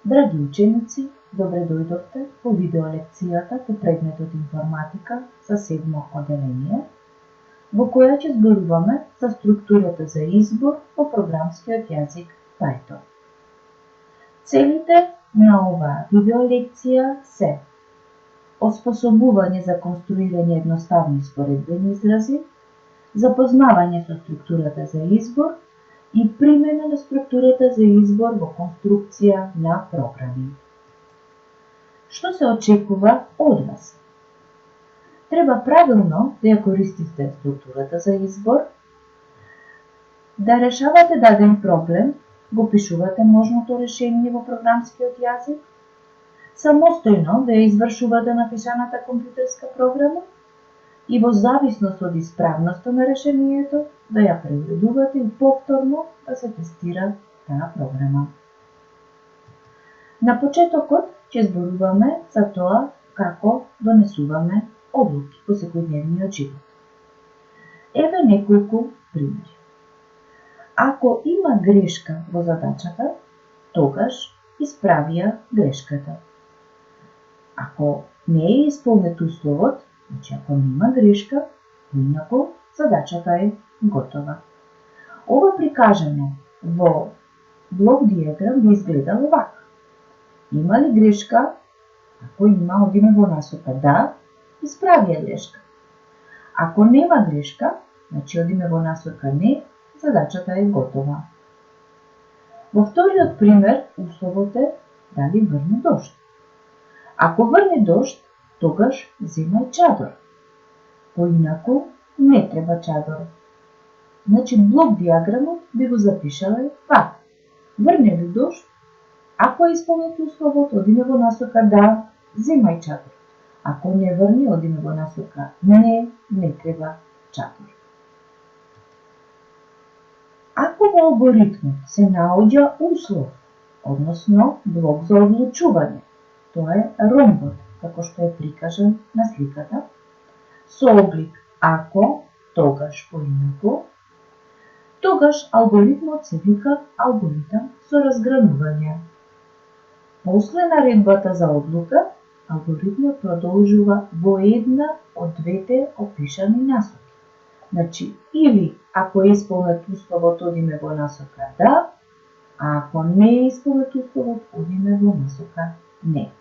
Драги ученици, добре дојдовте по видеолекцијата по предметот информатика за 7 оделение, во која ќе зборуваме за структурата за избор во програмскиот јазик Python. Целите на оваа видеолекција се оспособување за конструирање едноставни споредбени изрази, запознавање со структурата за избор и примена на структурата за избор во конструкција на програми. Што се очекува од вас? Треба правилно да ја користите структурата за избор, да решавате даден проблем, го пишувате можното решение во програмскиот јазик, самостојно да ја извршувате напишаната компјутерска програма и во зависност од исправноста на решението да ја преуредувате и повторно да се тестира таа програма. На почетокот ќе зборуваме за тоа како донесуваме одлуки во секојдневниот живот. Еве неколку примери. Ако има грешка во задачата, тогаш исправи ја грешката. Ако не е исполнет условот, значи ако нема грешка, инаку задачата е готова. Ова прикажано во блок диаграм би изгледало вака. Има ли грешка? Ако има, одиме во насока да, исправи ја грешка. Ако нема грешка, значи одиме во насока не, задачата е готова. Во вториот пример, условот е дали врне дожд. Ако врне дожд, тогаш земај чадор. Поинаку не треба чадор. Значи блок диаграмот би го запишале вака. Врне ли дожд? Ако е исполнет условот, одиме во насока да, земај чадор. Ако не врне, одиме во насока не треба чадор. Ако во алгоритмот се наоѓа услов, односно блок за одлучување, тоа е ромбот, како што е прикажан на сликата, со облик ако, тогаш поинаку, тогаш алгоритмот се вика алгоритам со разгранување. После наредбата за одлука, алгоритмот продолжува во една од двете опишани насоки. Значи, или ако е исполнет условот, одиме во насока да, а ако не е исполнет условот, одиме во насока не.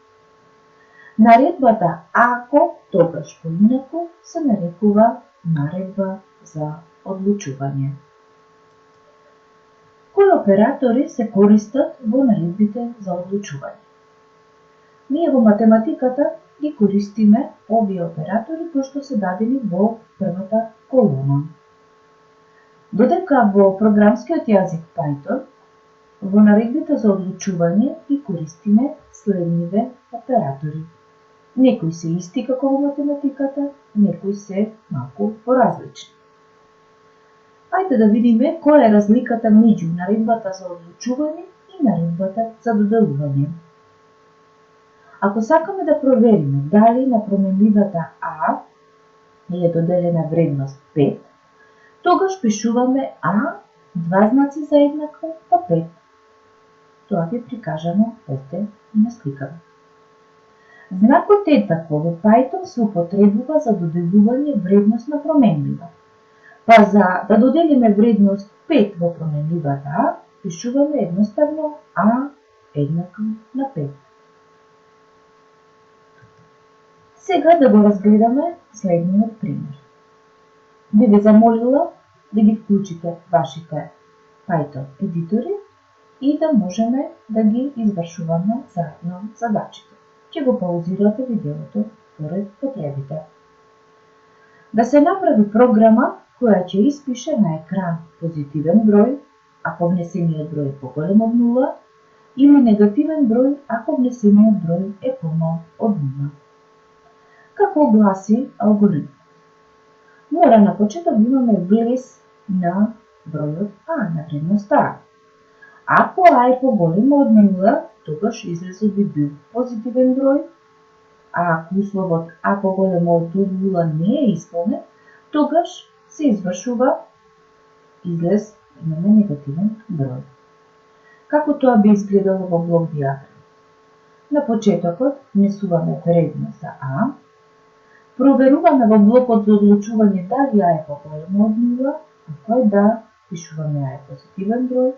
Наредбата ако, тогаш поинаку, се нарекува наредба за одлучување. Кои оператори се користат во наредбите за одлучување? Ние во математиката ги користиме овие оператори кои што се дадени во првата колона. Додека во програмскиот јазик Python, во наредбите за одлучување ги користиме следниве оператори. Некои се исти како во математиката, некои се малку поразлични. Ајде да видиме која е разликата меѓу наредбата за одлучување и наредбата за доделување. Ако сакаме да провериме дали на променливата А е доделена вредност 5, тогаш пишуваме А, два знаци заеднакво, па 5. Тоа ви прикажано овде на сликата. Знакот еднакво во Python се употребува за доделување вредност на променлива. Па за да доделиме вредност 5 во променливата А, пишуваме едноставно А еднакво на 5. Сега да го разгледаме следниот пример. Би ве замолила да ги вклучите вашите Python едитори и да можеме да ги извршуваме заедно задачите. Ќе го паузирате видеото според потребите. Да се направи програма која ќе испише на екран позитивен број ако внесениот број е поголем од 0 или негативен број ако внесениот број е помал од 0. Како гласи алгоритмот? Мора на почеток да имаме влез на бројот А, на вредност А. Ако А е поголемо од 0, тогаш излезот би бил позитивен број, а ако условот А поголемо од 0 не е исполнет, тогаш се извршува излез имаме негативен број. Како тоа би изгледало во блок диаграм? На почетокот внесуваме вредност за А, проверуваме во блокот за одлучување дали А е поголемо од 0, ако е да, пишуваме А е позитивен број,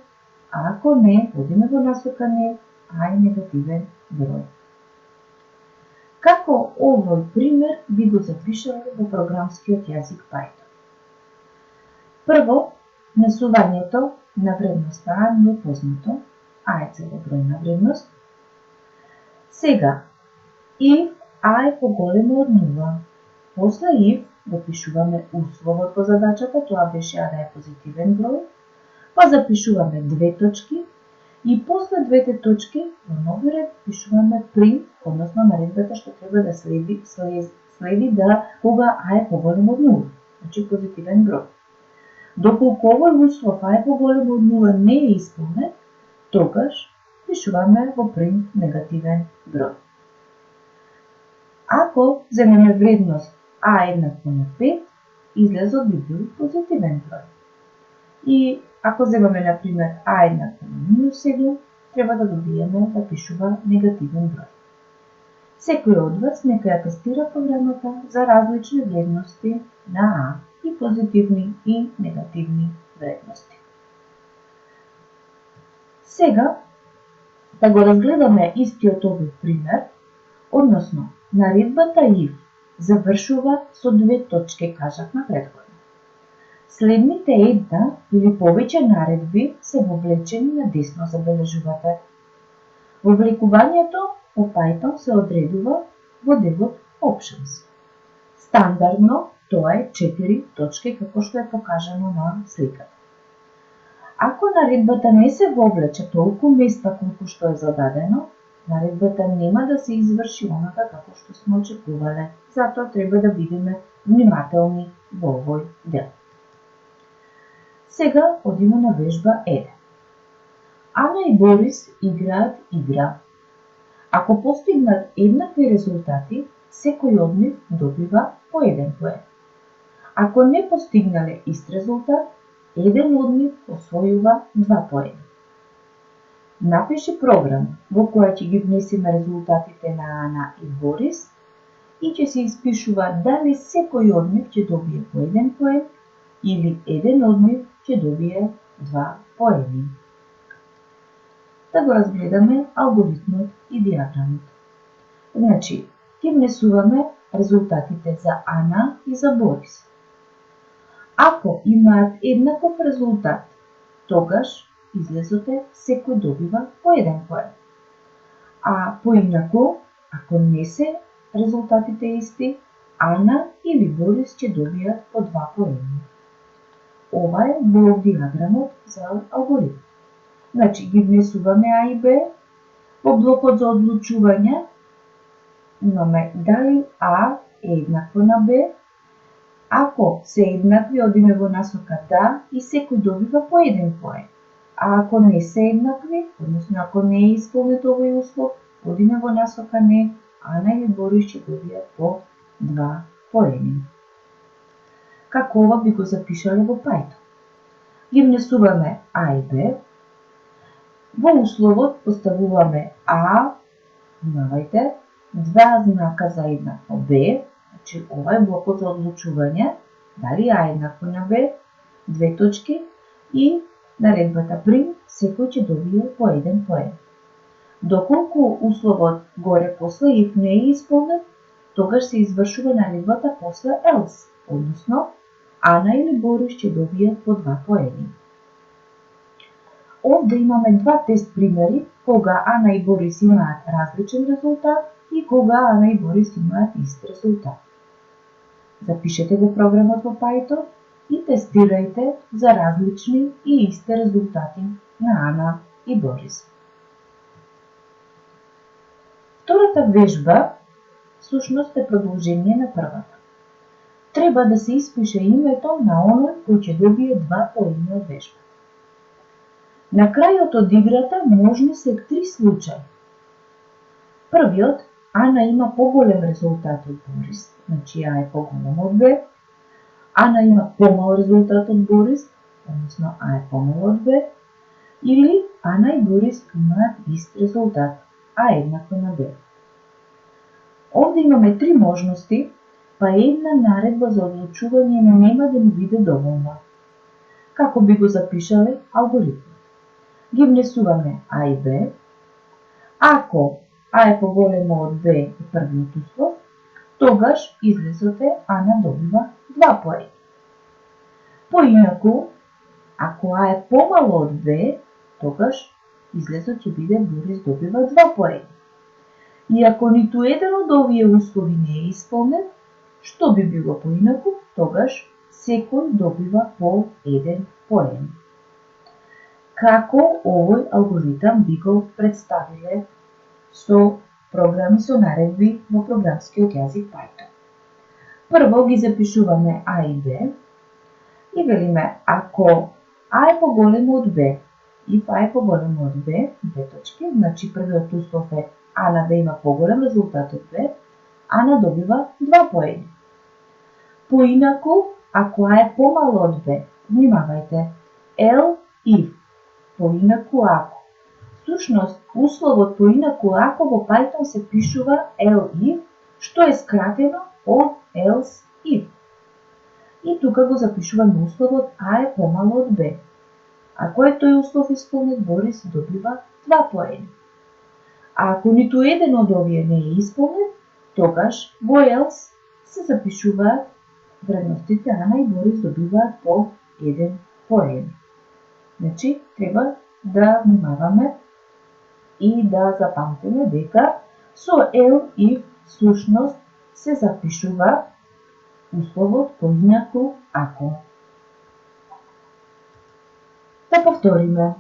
а ако не, одиме во насока не, А е негативен број. Како овој пример би го запишале во програмскиот јазик Python? Прво, внесувањето на вредноста А ни е познато, А е целобројна вредност. Сега, if А е поголемо од 0, после if го пишуваме условот по задачата, тоа беше А да е позитивен број, па запишуваме две точки и после двете точки во нови ред пишуваме print, односно наредбата што треба да следи да кога А е поголемо од 0, значи позитивен број. Доколку овој услов А е поголемо од 0 не е исполнет, тогаш пишуваме во print негативен број. Ако земеме вредност А еднакво на 5, излезот би бил позитивен број. И ако земаме, например, А еднакво на -7, треба да добиеме да пишува негативен број. Секој од вас нека ја тестира програмата за различни вредности на А, и позитивни и негативни вредности. Сега, да го разгледаме истиот овој пример, односно, наредбата if завршува со две точки, кажавме претходно. Следните една или повеќе наредби се вовлечени на десно, забележувате. Вовлекувањето по Python се одредува во делот Options. Стандардно тоа е 4 точки, како што е покажано на сликата. Ако наредбата не се вовлече толку места колку што е зададено, наредбата нема да се изврши онака како што сме очекувале. Затоа треба да бидеме внимателни во овој дел. Сега одиме на вежба 1. Ана и Борис играат игра. Ако постигнат еднакви резултати, секој од нив добива по 1 поен. Ако не постигнале ист резултат, еден од нив освојува 2 поени. Напиши програма во која ќе ги внесеме резултатите на Ана и Борис и ќе се испишува дали секој од нив ќе добие по 1 поен или еден од нив ќе добие 2 поени. Да го разгледаме алгоритмот и диаграмот. Значи, ќе внесуваме резултатите за Ана и за Борис. Ако имаат еднаков резултат, тогаш излезот е секој добива по 1 поен. А поинаку, ако не се резултатите исти, Ана или Борис ќе добијат по 2 поени. Ова е блок диаграмот за алгоритм. Значи, ги внесуваме А и Б. Во блокот за одлучување имаме дали А е еднакво на Б. Ако се еднакви, одиме во насока да и секој добива по 1 поен. А ако не се еднакви, односно ако не е исполнет овој услов, одиме во насока не, Ана или Борис ќе добијат по 2 поени. Како ова би го запишале во Python? Ги внесуваме А и Б. Во условот поставуваме А, внимавајте, 2 знака за еднакво Б, значи ова е блокот за одлучување, дали А еднакво на Б, две точки и наредбата print, секој ќе добие по 1 поен. Доколку условот горе после if не е исполнет, тогаш се извршува наредбата после else, односно Ана или Борис ќе добијат по 2 поени. Овде имаме два тест примери кога Ана и Борис имаат различен резултат и кога Ана и Борис имаат ист резултат. Запишете го програмот во Python и тестирајте за различни и исти резултати на Ана и Борис. Втората вежба всушност е продолжение на првата. Треба да се испише името на оној кој ќе добие 2 поени од вежба. На крајот од играта можни се 3 случаи. Првиот, Ана има поголем резултат од Борис, значи А е поголем од Б. Ана има помал резултат од Борис, односно А е помал од Б. Или Ана и Борис имаат ист резултат, А еднакво на Б. Овде имаме три можности, па една наредба за одлучување нема да ни биде доволна. Како би го запишале алгоритмот? Ги внесуваме А и Б. Ако А е поголемо од Б е првиот услов, тогаш излезот е Ана добива 2 поени. Поинаку, ако А е помало од Б, тогаш излезот ќе биде Борис добива 2 поени. И ако ниту еден од овие услови не е исполнет, што би било поинаку, тогаш секој добива по 1 поен. Како овој алгоритам би го представиле со програми со наредби во програмскиот јазик Python? Прво ги запишуваме А и Б и велиме ако А е поголемо од Б и А е поголемо од Б, две точки, значи првиот услов е Ана да има поголем резултат од Б, Ана добива 2 поени. Поинаку, ако А е помало од Б, внимавајте, ел if, поинаку ако. Всушност, условот поинаку ако во Python се пишува elif, што е скратено од else if. И тука го запишуваме условот А е помало од Б. Ако е тој услов исполнет, Борис добива 2 поени. А ако ниту еден од овие не е исполнет, тогаш во else се запишуваат вредностите Ана и Борис добиваат по 1 поен. Значи, треба да внимаваме и да запамтиме дека со elif всушност се запишува условот поинаку ако. Да повториме.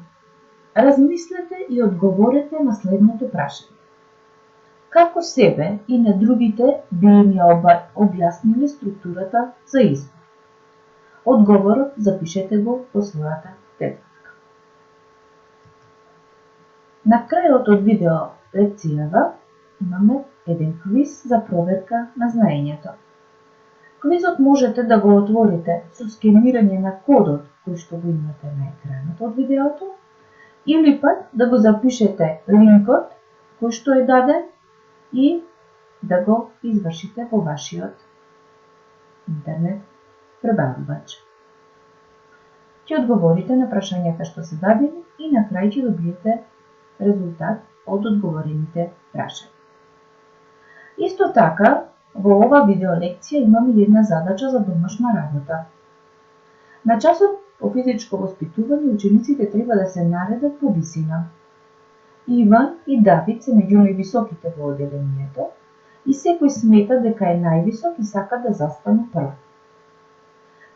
Размислете и одговорете на следното прашање. Како себе и на другите би им ја објасниле структурата за избор? Одговорот запишете го во својата тетрадка. На крајот од видео лекцијава имаме еден квиз за проверка на знаењето. Квизот можете да го отворите со скенирање на кодот кој што го имате на екранот од видеото, или пак да го запишете линкот кој што е даден и да го извршите во вашиот интернет пребарувач. Ќе одговорите на прашањата што се дадени и на крај ќе добиете резултат од одговорените прашања. Исто така, во ова видео лекција имаме една задача за домашна работа. На часот по физичко воспитување учениците треба да се наредат по висина. Иван и Давид се меѓу највисоките во оделението и секој смета дека е највисок и сака да застане прв.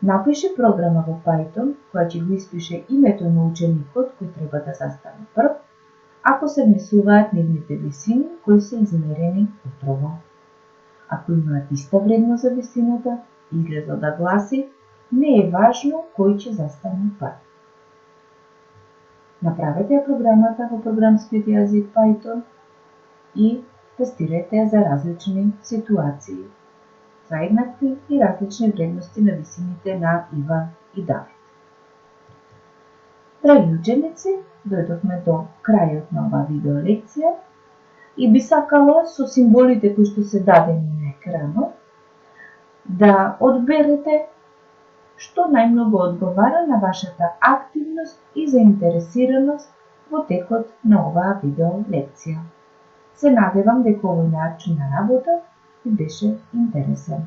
Напиши програма во Python која ќе го испише името на ученикот кој треба да застане прв, ако се внесуваат нивните висини кои се измерени утрово. Ако имаат иста вредност за висината, излезот да гласи не е важно кој ќе застане прв. Направете ја програмата во програмскиот јазик Python и тестирајте ја за различни ситуации, за еднакви и различни вредности на висините на Иван и Давид. Драги ученици, дојдовме до крајот на оваа видео лекција и би сакала со символите кои што се дадени на екранот да одберете што најмногу одговара на вашата активност и заинтересираност во текот на оваа видео лекција. Се надевам дека овој начин на работа ви беше интересен.